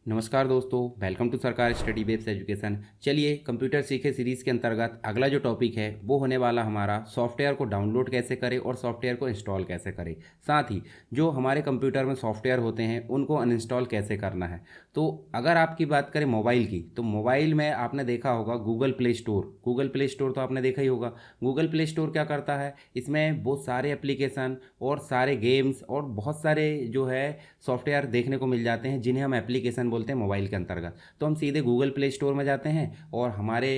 नमस्कार दोस्तों, welcome to सरकार स्टडी बेस्ड एजुकेशन। चलिए, कंप्यूटर सीखे सीरीज़ के अंतर्गत अगला जो टॉपिक है वो होने वाला हमारा सॉफ्टवेयर को डाउनलोड कैसे करें और सॉफ्टवेयर को इंस्टॉल कैसे करें। साथ ही जो हमारे कंप्यूटर में सॉफ्टवेयर होते हैं उनको अनइंस्टॉल कैसे करना है। तो अगर आपकी बात करें मोबाइल की, तो मोबाइल में आपने देखा होगा गूगल प्ले स्टोर तो आपने देखा ही होगा। गूगल प्ले स्टोर क्या करता है, इसमें बहुत सारे एप्लीकेशन और सारे गेम्स और बहुत सारे जो है सॉफ्टवेयर देखने को मिल जाते हैं जिन्हें हम एप्लीकेशन बोलते हैं मोबाइल के अंतर्गत। तो हम सीधे गूगल प्ले स्टोर में जाते हैं और हमारे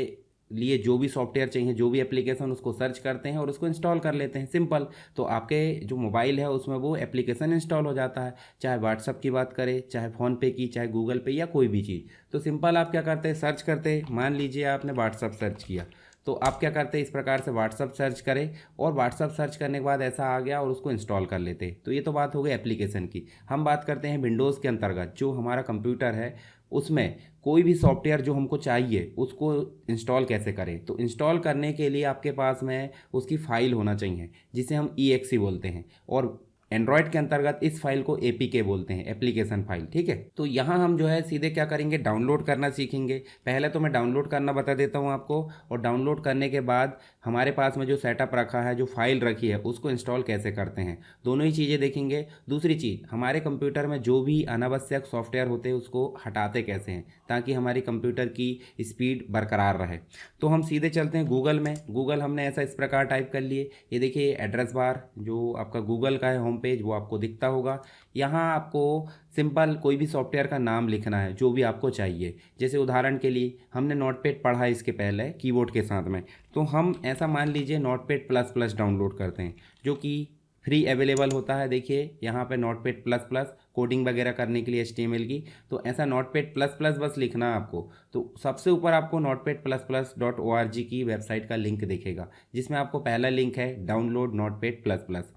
लिए जो भी सॉफ्टवेयर चाहिए, जो भी एप्लीकेशन, उसको सर्च करते हैं और उसको इंस्टॉल कर लेते हैं। सिंपल। तो आपके जो मोबाइल है उसमें वो एप्लीकेशन इंस्टॉल हो जाता है, चाहे व्हाट्सअप की बात करें, चाहे फ़ोनपे की, चाहे गूगल पे या कोई भी चीज़। तो सिंपल आप क्या करते हैं, सर्च करते हैं। मान लीजिए आपने व्हाट्सअप सर्च किया, तो आप क्या करते हैं, इस प्रकार से व्हाट्सअप सर्च करें और व्हाट्सअप सर्च करने के बाद ऐसा आ गया और उसको इंस्टॉल कर लेते हैं। तो ये तो बात हो गई एप्लीकेशन की। हम बात करते हैं विंडोज़ के अंतर्गत। जो हमारा कंप्यूटर है उसमें कोई भी सॉफ्टवेयर जो हमको चाहिए उसको इंस्टॉल कैसे करें। तो इंस्टॉल करने के लिए आपके पास में उसकी फ़ाइल होना चाहिए जिसे हम EXE बोलते हैं, और एंड्रॉयड के अंतर्गत इस फाइल को APK बोलते हैं, एप्लीकेशन फाइल। ठीक है, तो यहाँ हम जो है सीधे क्या करेंगे, डाउनलोड करना सीखेंगे। पहले तो मैं डाउनलोड करना बता देता हूँ आपको, और डाउनलोड करने के बाद हमारे पास में जो सेटअप रखा है, जो फाइल रखी है, उसको इंस्टॉल कैसे करते हैं, दोनों ही चीज़ें देखेंगे। दूसरी चीज़, हमारे कंप्यूटर में जो भी अनावश्यक सॉफ्टवेयर होते हैं उसको हटाते कैसे हैं ताकि हमारी कंप्यूटर की स्पीड बरकरार रहे। तो हम सीधे चलते हैं गूगल में। गूगल हमने ऐसा इस प्रकार टाइप कर लिए, ये देखिए एड्रेस बार जो आपका गूगल का है होम पेज, वो आपको दिखता होगा। यहाँ आपको सिंपल कोई भी सॉफ्टवेयर का नाम लिखना है जो भी आपको चाहिए। जैसे उदाहरण के लिए हमने नोटपैड पढ़ा है इसके पहले कीबोर्ड के साथ में, तो हम ऐसा मान लीजिए नोटपैड प्लस प्लस डाउनलोड करते हैं जो कि फ्री अवेलेबल होता है। देखिए यहाँ पे नोटपैड प्लस प्लस कोडिंग वगैरह करने के लिए HTML की, तो ऐसा नोटपैड प्लस प्लस बस लिखना है आपको। तो सबसे ऊपर आपको notepad++.org की वेबसाइट का लिंक दिखेगा, जिसमें आपको पहला लिंक है डाउनलोड नोटपैड प्लस प्लस।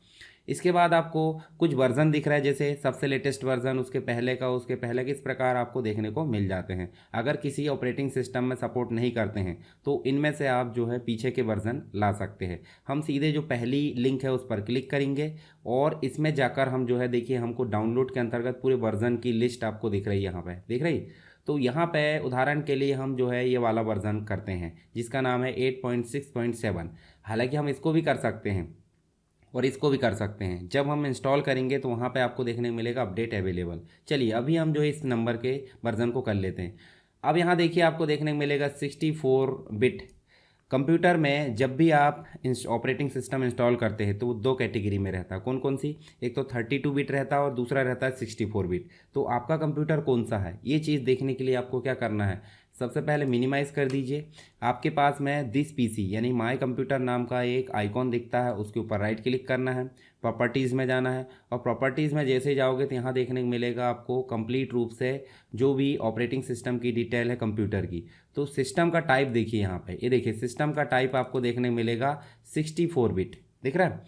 इसके बाद आपको कुछ वर्जन दिख रहा है, जैसे सबसे लेटेस्ट वर्जन, उसके पहले का, उसके पहले के, इस प्रकार आपको देखने को मिल जाते हैं। अगर किसी ऑपरेटिंग सिस्टम में सपोर्ट नहीं करते हैं तो इनमें से आप जो है पीछे के वर्जन ला सकते हैं। हम सीधे जो पहली लिंक है उस पर क्लिक करेंगे और इसमें जाकर हम जो है, देखिए हमको डाउनलोड के अंतर्गत पूरे वर्जन की लिस्ट आपको दिख रही है, यहाँ पर दिख रही। तो यहाँ पे उदाहरण के लिए हम जो है ये वाला वर्जन करते हैं जिसका नाम है 8.6.7। हालांकि हम इसको भी कर सकते हैं और इसको भी कर सकते हैं। जब हम इंस्टॉल करेंगे तो वहाँ पे आपको देखने को मिलेगा अपडेट अवेलेबल। चलिए अभी हम जो है इस नंबर के वर्जन को कर लेते हैं। अब यहाँ देखिए आपको देखने को मिलेगा 64 बिट। कंप्यूटर में जब भी आप ऑपरेटिंग सिस्टम इंस्टॉल करते हैं तो वो दो कैटेगरी में रहता है। कौन कौन सी, एक तो 32 बिट रहता है और दूसरा रहता है 64 बिट। तो आपका कंप्यूटर कौन सा है, ये चीज़ देखने के लिए आपको क्या करना है, सबसे पहले मिनिमाइज़ कर दीजिए। आपके पास में दिस PC यानी माय कंप्यूटर नाम का एक आइकॉन दिखता है, उसके ऊपर राइट क्लिक करना है, प्रॉपर्टीज़ में जाना है, और प्रॉपर्टीज़ में जैसे जाओगे तो यहाँ देखने को मिलेगा आपको कंप्लीट रूप से जो भी ऑपरेटिंग सिस्टम की डिटेल है कंप्यूटर की। तो सिस्टम का टाइप देखिए यहाँ पे, ये देखिए सिस्टम का टाइप आपको देखने को मिलेगा 64 बिट, दिख रहा है।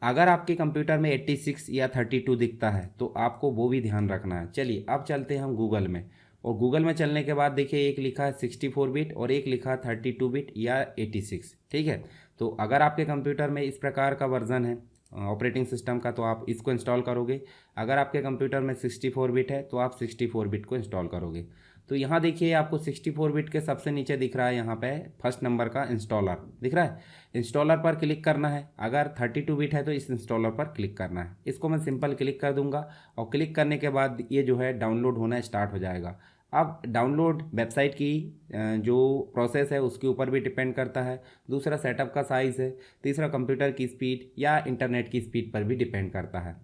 अगर आपके कंप्यूटर में 86 या 32 दिखता है तो आपको वो भी ध्यान रखना है। चलिए अब चलते हैं हम गूगल में, और गूगल में चलने के बाद देखिए एक लिखा है 64 बिट और एक लिखा है 32 बिट या 86। ठीक है, तो अगर आपके कंप्यूटर में इस प्रकार का वर्जन है ऑपरेटिंग सिस्टम का तो आप इसको इंस्टॉल करोगे। अगर आपके कंप्यूटर में 64 बिट है तो आप 64 बिट को इंस्टॉल करोगे। तो यहाँ देखिए आपको 64 बिट के सबसे नीचे दिख रहा है, यहाँ पे फर्स्ट नंबर का इंस्टॉलर दिख रहा है। इंस्टॉलर पर क्लिक करना है। अगर 32 बिट है तो इस इंस्टॉलर पर क्लिक करना है। इसको मैं सिंपल क्लिक कर दूंगा और क्लिक करने के बाद ये जो है डाउनलोड होना स्टार्ट हो जाएगा। अब डाउनलोड वेबसाइट की जो प्रोसेस है उसके ऊपर भी डिपेंड करता है। दूसरा सेटअप का साइज़ है। तीसरा कंप्यूटर की स्पीड या इंटरनेट की स्पीड पर भी डिपेंड करता है।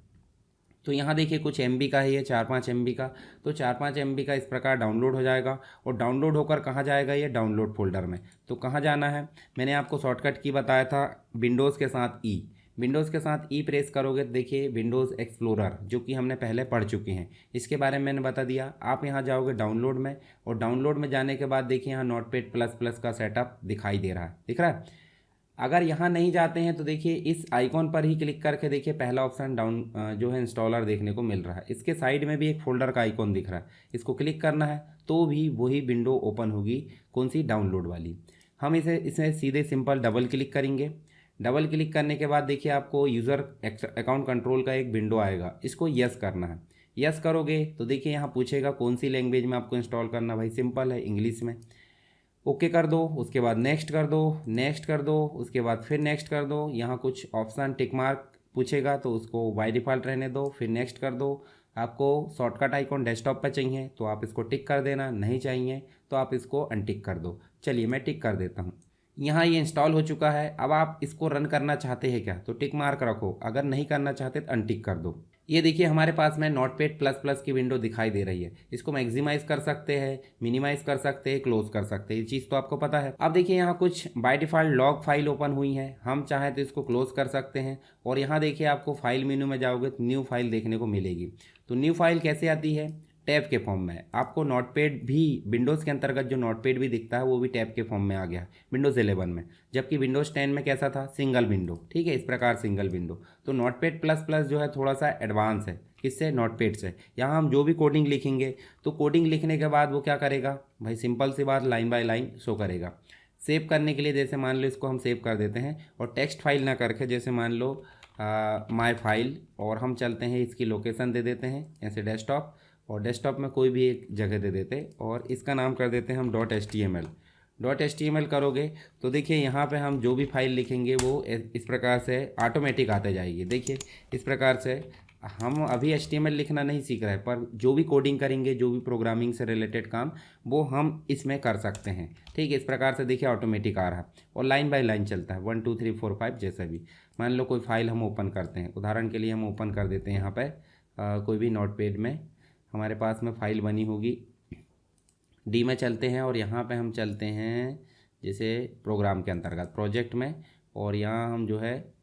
तो यहाँ देखिए कुछ MB का है, ये 4-5 MB का। तो 4-5 MB का इस प्रकार डाउनलोड हो जाएगा, और डाउनलोड होकर कहाँ जाएगा, ये डाउनलोड फोल्डर में। तो कहाँ जाना है, मैंने आपको शॉर्टकट की बताया था, विंडोज़ के साथ E। विंडोज़ के साथ E प्रेस करोगे तो देखिए विंडोज़ एक्सप्लोरर, जो कि हमने पहले पढ़ चुके हैं, इसके बारे में मैंने बता दिया। आप यहाँ जाओगे डाउनलोड में, और डाउनलोड में जाने के बाद देखिए यहाँ नोटपैड प्लस प्लस का सेटअप दिखाई दे रहा है, दिख रहा है। अगर यहाँ नहीं जाते हैं तो देखिए इस आइकॉन पर ही क्लिक करके देखिए पहला ऑप्शन डाउन जो है इंस्टॉलर देखने को मिल रहा है। इसके साइड में भी एक फोल्डर का आइकॉन दिख रहा है, इसको क्लिक करना है तो भी वही विंडो ओपन होगी, कौन सी, डाउनलोड वाली। हम इसे सीधे सिंपल डबल क्लिक करेंगे। डबल क्लिक करने के बाद देखिए आपको यूज़र अकाउंट कंट्रोल का एक विंडो आएगा, इसको यस करना है। यस करोगे तो देखिए यहाँ पूछेगा कौन सी लैंग्वेज में आपको इंस्टॉल करना, भाई सिंपल है, इंग्लिश में। ओके कर दो, उसके बाद नेक्स्ट कर दो, नेक्स्ट कर दो, उसके बाद फिर नेक्स्ट कर दो। यहाँ कुछ ऑप्शन टिक मार्क पूछेगा तो उसको बाय डिफ़ॉल्ट रहने दो, फिर नेक्स्ट कर दो। आपको शॉर्टकट आइकॉन डेस्कटॉप पर चाहिए तो आप इसको टिक कर देना, नहीं चाहिए तो आप इसको अनटिक कर दो। चलिए मैं टिक कर देता हूँ। यहाँ ये इंस्टॉल हो चुका है। अब आप इसको रन करना चाहते हैं क्या, तो टिक मार्क रखो, अगर नहीं करना चाहते तो अनटिक कर दो। ये देखिए हमारे पास में नोटपैड प्लस प्लस की विंडो दिखाई दे रही है। इसको मैक्सिमाइज कर सकते हैं, मिनिमाइज कर सकते हैं, क्लोज कर सकते हैं, ये चीज़ तो आपको पता है। अब देखिए यहाँ कुछ by default log file open हुई है, हम चाहें तो इसको क्लोज कर सकते हैं। और यहाँ देखिए आपको फाइल मेनू में जाओगे तो न्यू फाइल देखने को मिलेगी। तो न्यू फाइल कैसे आती है, टैब के फॉर्म में। आपको नोटपैड भी विंडोज़ के अंतर्गत जो नोटपैड भी दिखता है वो भी टैब के फॉर्म में आ गया विंडोज़ 11 में, जबकि विंडोज़ 10 में कैसा था, सिंगल विंडो। ठीक है, इस प्रकार सिंगल विंडो। तो नोटपैड प्लस प्लस जो है थोड़ा सा एडवांस है, किससे, नोटपैड से। यहाँ हम जो भी कोडिंग लिखेंगे तो कोडिंग लिखने के बाद वो क्या करेगा भाई, सिंपल सी बात, लाइन बाय लाइन शो करेगा। सेव करने के लिए जैसे मान लो इसको हम सेव कर देते हैं और टेक्स्ट फाइल ना करके जैसे मान लो माय फाइल, और हम चलते हैं इसकी लोकेशन दे देते हैं ऐसे डेस्कटॉप, और डेस्कटॉप में कोई भी एक जगह दे देते और इसका नाम कर देते हैं हम .html। .html करोगे तो देखिए यहाँ पे हम जो भी फाइल लिखेंगे वो इस प्रकार से ऑटोमेटिक आते जाएगी। देखिए इस प्रकार से हम अभी HTML लिखना नहीं सीख रहे हैं, पर जो भी कोडिंग करेंगे, जो भी प्रोग्रामिंग से रिलेटेड काम, वो हम इसमें कर सकते हैं। ठीक है, इस प्रकार से देखिए ऑटोमेटिक आ रहा है और लाइन बाय लाइन चलता है, 1 2 3 4 5 जैसा भी। मान लो कोई फाइल हम ओपन करते हैं, उदाहरण के लिए हम ओपन कर देते हैं यहाँ पे कोई भी नोटपैड में हमारे पास में फ़ाइल बनी होगी, डी में चलते हैं और यहाँ पे हम चलते हैं जैसे प्रोग्राम के अंतर्गत प्रोजेक्ट में, और यहाँ हम जो है,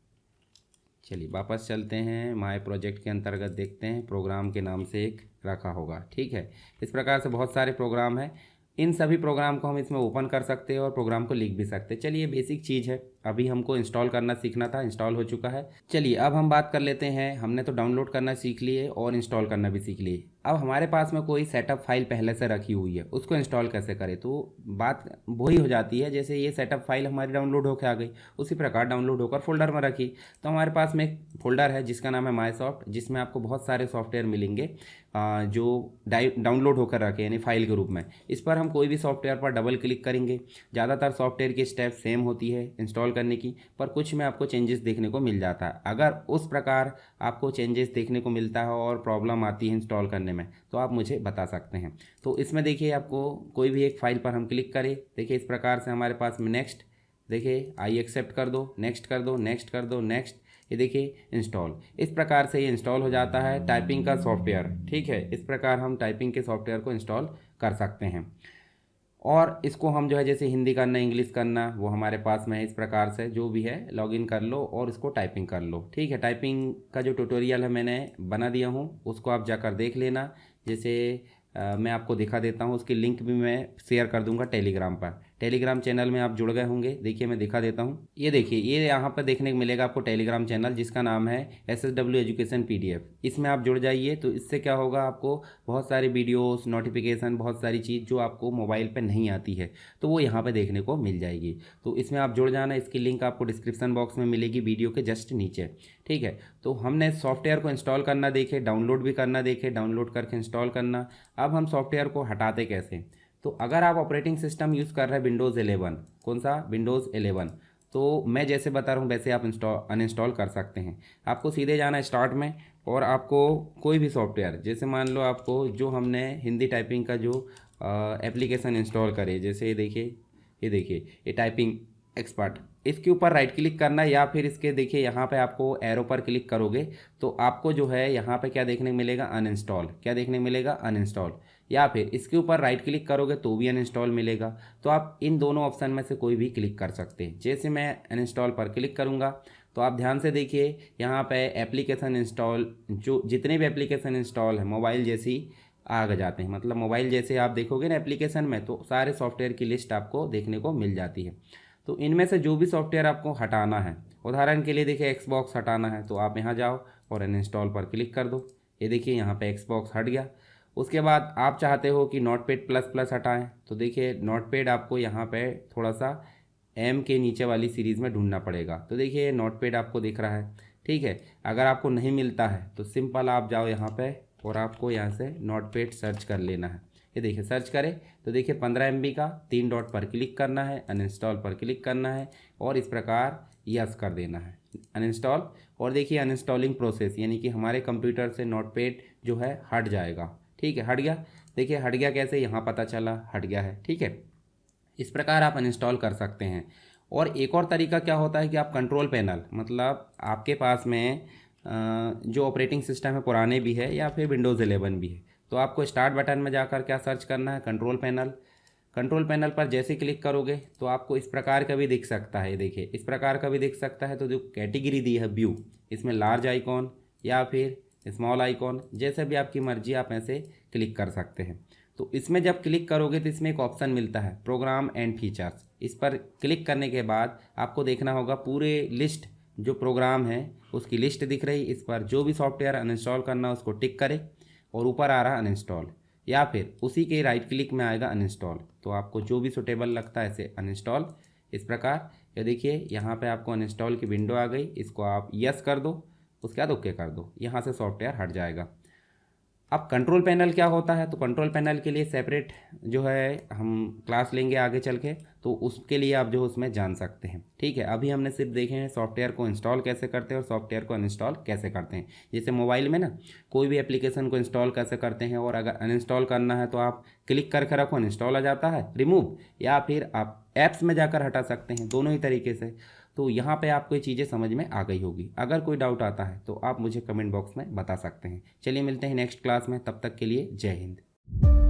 चलिए वापस चलते हैं माय प्रोजेक्ट के अंतर्गत, देखते हैं प्रोग्राम के नाम से एक रखा होगा। ठीक है, इस प्रकार से बहुत सारे प्रोग्राम हैं, इन सभी प्रोग्राम को हम इसमें ओपन कर सकते हैं और प्रोग्राम को लिख भी सकते हैं। चलिए बेसिक चीज़ है, अभी हमको इंस्टॉल करना सीखना था, इंस्टॉल हो चुका है। चलिए अब हम बात कर लेते हैं, हमने तो डाउनलोड करना सीख लिए और इंस्टॉल करना भी सीख लिए। अब हमारे पास में कोई सेटअप फाइल पहले से रखी हुई है, उसको इंस्टॉल कैसे करें, तो बात वही हो जाती है जैसे ये सेटअप फाइल हमारी डाउनलोड होकर आ गई, उसी प्रकार डाउनलोड होकर फोल्डर में रखी। तो हमारे पास में एक फोल्डर है जिसका नाम है मायसॉफ्ट, जिसमें आपको बहुत सारे सॉफ्टवेयर मिलेंगे जो डाउनलोड होकर रखे यानी फाइल के रूप में। इस पर हम कोई भी सॉफ्टवेयर पर डबल क्लिक करेंगे। ज़्यादातर सॉफ्टवेयर की स्टेप सेम होती है इंस्टॉल करने की, पर कुछ में आपको चेंजेस देखने को मिल जाता है। अगर उस प्रकार आपको चेंजेस देखने को मिलता है और प्रॉब्लम आती है इंस्टॉल करने में तो आप मुझे बता सकते हैं। तो इसमें देखिए आपको कोई भी एक फाइल पर हम क्लिक करें, देखिए इस प्रकार से हमारे पास में नेक्स्ट, देखिए आई एक्सेप्ट कर दो, नेक्स्ट कर दो, नेक्स्ट कर दो, नेक्स्ट, ये देखिए इंस्टॉल। इस प्रकार से ये इंस्टॉल हो जाता है टाइपिंग का सॉफ्टवेयर। ठीक है, इस प्रकार हम टाइपिंग के सॉफ्टवेयर को इंस्टॉल कर सकते हैं। और इसको हम जो है जैसे हिंदी करना, इंग्लिश करना, वो हमारे पास में है। इस प्रकार से जो भी है लॉगिन कर लो और इसको टाइपिंग कर लो। ठीक है, टाइपिंग का जो ट्यूटोरियल है मैंने बना दिया हूँ, उसको आप जाकर देख लेना। जैसे मैं आपको दिखा देता हूँ, उसकी लिंक भी मैं शेयर कर दूंगा टेलीग्राम पर। टेलीग्राम चैनल में आप जुड़ गए होंगे, देखिए मैं दिखा देता हूँ। ये देखिए, ये यहाँ पर देखने को मिलेगा आपको टेलीग्राम चैनल, जिसका नाम है SSW एजुकेशन PDF। इसमें आप जुड़ जाइए, तो इससे क्या होगा, आपको बहुत सारी वीडियोस, नोटिफिकेशन, बहुत सारी चीज़ जो आपको मोबाइल पर नहीं आती है तो वो यहाँ पर देखने को मिल जाएगी। तो इसमें आप जुड़ जाना, इसकी लिंक आपको डिस्क्रिप्शन बॉक्स में मिलेगी वीडियो के जस्ट नीचे। ठीक है, तो हमने सॉफ्टवेयर को इंस्टॉल करना देखे, डाउनलोड भी करना देखे, डाउनलोड करके इंस्टॉल करना। अब हम सॉफ्टवेयर को हटाते कैसे, तो अगर आप ऑपरेटिंग सिस्टम यूज़ कर रहे हैं विंडोज़ 11, कौन सा, विंडोज़ 11, तो मैं जैसे बता रहा हूँ वैसे आप अनइंस्टॉल कर सकते हैं। आपको सीधे जाना है स्टार्ट में, और आपको कोई भी सॉफ्टवेयर, जैसे मान लो आपको जो हमने हिंदी टाइपिंग का जो एप्लीकेशन इंस्टॉल करे, जैसे ये देखिए ये टाइपिंग एक्सपर्ट, इसके ऊपर राइट क्लिक करना, या फिर इसके देखिए यहाँ पे आपको एरो पर क्लिक करोगे तो आपको जो है यहाँ पे क्या देखने को मिलेगा, अनइंस्टॉल। क्या देखने को मिलेगा, अनइंस्टॉल। या फिर इसके ऊपर राइट क्लिक करोगे तो भी अनइंस्टॉल मिलेगा। तो आप इन दोनों ऑप्शन में से कोई भी क्लिक कर सकते हैं। जैसे मैं अनइंस्टॉल पर क्लिक करूँगा तो आप ध्यान से देखिए यहाँ पे एप्लीकेशन इंस्टॉल, जो जितने भी एप्लीकेशन इंस्टॉल है मोबाइल जैसी आ जाते हैं, मतलब मोबाइल जैसे आप देखोगे ना एप्लीकेशन में, तो सारे सॉफ्टवेयर की लिस्ट आपको देखने को मिल जाती है। तो इनमें से जो भी सॉफ्टवेयर आपको हटाना है, उदाहरण के लिए देखिए एक्सबॉक्स हटाना है तो आप यहाँ जाओ और अनइंस्टॉल पर क्लिक कर दो। ये देखिए यहाँ पे एक्सबॉक्स हट गया। उसके बाद आप चाहते हो कि नोटपैड प्लस प्लस हटाएं, तो देखिए नोटपैड आपको यहाँ पे थोड़ा सा M के नीचे वाली सीरीज़ में ढूंढना पड़ेगा। तो देखिए नोटपैड आपको दिख रहा है। ठीक है, अगर आपको नहीं मिलता है तो सिंपल आप जाओ यहाँ पे और आपको यहाँ से नोटपैड सर्च कर लेना है। ये देखिए सर्च करें तो देखिए 15 MB का 3 डॉट पर क्लिक करना है, अनइंस्टॉल पर क्लिक करना है और इस प्रकार यस कर देना है अनइंस्टॉल। और देखिए अनइंस्टॉलिंग प्रोसेस यानी कि हमारे कंप्यूटर से नोटपैड जो है हट जाएगा। ठीक है, हट गया। देखिए हट गया कैसे, यहाँ पता चला हट गया है। ठीक है, इस प्रकार आप अनइंस्टॉल कर सकते हैं। और एक और तरीका क्या होता है कि आप कंट्रोल पैनल, मतलब आपके पास में जो ऑपरेटिंग सिस्टम है पुराने भी है या फिर विंडोज़ 11 भी है, तो आपको स्टार्ट बटन में जाकर क्या सर्च करना है, कंट्रोल पैनल। कंट्रोल पैनल पर जैसे क्लिक करोगे तो आपको इस प्रकार का भी दिख सकता है। देखिए इस प्रकार का भी दिख सकता है। तो जो कैटेगरी दी है व्यू, इसमें लार्ज आइकॉन या फिर स्मॉल आइकॉन, जैसे भी आपकी मर्जी आप ऐसे क्लिक कर सकते हैं। तो इसमें जब क्लिक करोगे तो इसमें एक ऑप्शन मिलता है प्रोग्राम एंड फीचर्स। इस पर क्लिक करने के बाद आपको देखना होगा पूरे लिस्ट जो प्रोग्राम है उसकी लिस्ट दिख रही। इस पर जो भी सॉफ्टवेयर अनइंस्टॉल करना है उसको टिक करें और ऊपर आ रहा अनइंस्टॉल, या फिर उसी के राइट क्लिक में आएगा अनइंस्टॉल। तो आपको जो भी सुटेबल लगता है ऐसे अनइंस्टॉल इस प्रकार। ये देखिए यहाँ पे आपको अनइंस्टॉल की विंडो आ गई, इसको आप यस कर दो, उसके बाद ओके कर दो, यहाँ से सॉफ्टवेयर हट जाएगा। अब कंट्रोल पैनल क्या होता है, तो कंट्रोल पैनल के लिए सेपरेट जो है हम क्लास लेंगे आगे चल के, तो उसके लिए आप जो उसमें जान सकते हैं। ठीक है, अभी हमने सिर्फ देखे हैं सॉफ्टवेयर को इंस्टॉल कैसे करते हैं और सॉफ्टवेयर को अनइंस्टॉल कैसे करते हैं। जैसे मोबाइल में ना कोई भी एप्लीकेशन को इंस्टॉल कैसे करते हैं, और अगर अनइंस्टॉल करना है तो आप क्लिक करके रखो अनइंस्टॉल आ जाता है, रिमूव, या फिर आप ऐप्स में जाकर हटा सकते हैं, दोनों ही तरीके से। तो यहाँ पे आपको ये चीज़ें समझ में आ गई होगी। अगर कोई डाउट आता है तो आप मुझे कमेंट बॉक्स में बता सकते हैं। चलिए मिलते हैं नेक्स्ट क्लास में, तब तक के लिए जय हिंद।